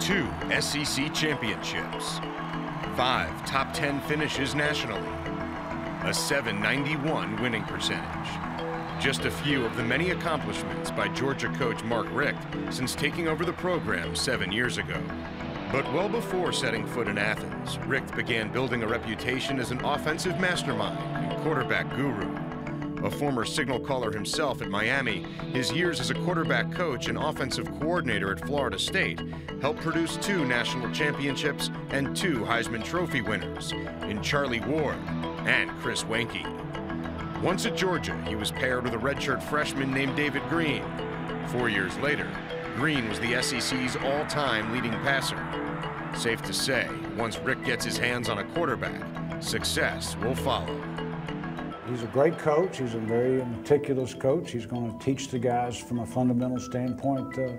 2 SEC championships, 5 top 10 finishes nationally, a .791 winning percentage. Just a few of the many accomplishments by Georgia coach Mark Richt since taking over the program 7 years ago. But well before setting foot in Athens, Richt began building a reputation as an offensive mastermind and quarterback guru. A former signal caller himself at Miami, his years as a quarterback coach and offensive coordinator at Florida State helped produce 2 national championships and 2 Heisman Trophy winners in Charlie Ward and Chris Weinke. Once at Georgia, he was paired with a redshirt freshman named David Green. 4 years later, Green was the SEC's all-time leading passer. Safe to say, once Richt gets his hands on a quarterback, success will follow. He's a great coach. He's a very meticulous coach. He's going to teach the guys from a fundamental standpoint, the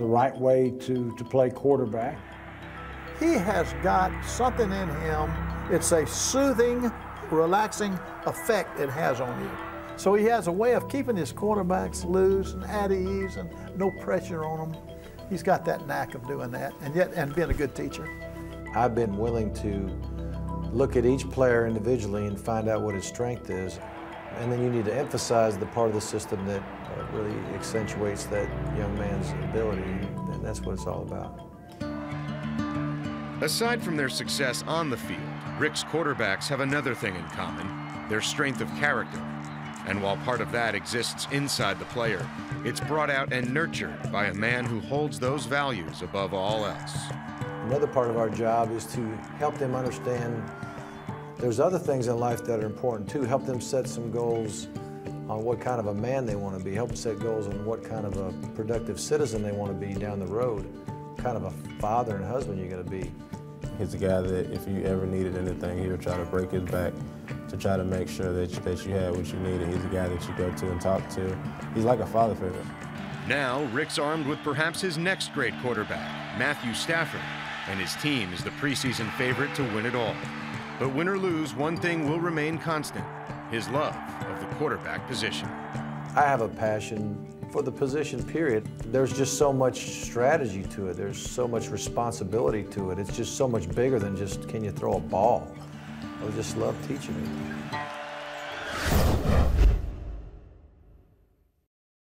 right way to play quarterback. He has got something in him. It's a soothing, relaxing effect it has on you. So he has a way of keeping his quarterbacks loose and at ease and no pressure on them. He's got that knack of doing that and being a good teacher. I've been willing to look at each player individually and find out what his strength is. And then you need to emphasize the part of the system that really accentuates that young man's ability, and that's what it's all about. Aside from their success on the field, Richt's quarterbacks have another thing in common, their strength of character. And while part of that exists inside the player, it's brought out and nurtured by a man who holds those values above all else. Another part of our job is to help them understand there's other things in life that are important too. Help them set some goals on what kind of a man they want to be. Help them set goals on what kind of a productive citizen they want to be down the road. What kind of a father and husband you're going to be. He's a guy that if you ever needed anything, he would try to break his back to try to make sure that you had what you needed. He's a guy that you go to and talk to. He's like a father figure. Now, Richt's armed with perhaps his next great quarterback, Matthew Stafford, and his team is the preseason favorite to win it all. But win or lose, one thing will remain constant, his love of the quarterback position. I have a passion for the position, period. There's just so much strategy to it. There's so much responsibility to it. It's just so much bigger than just, can you throw a ball? I just love teaching it.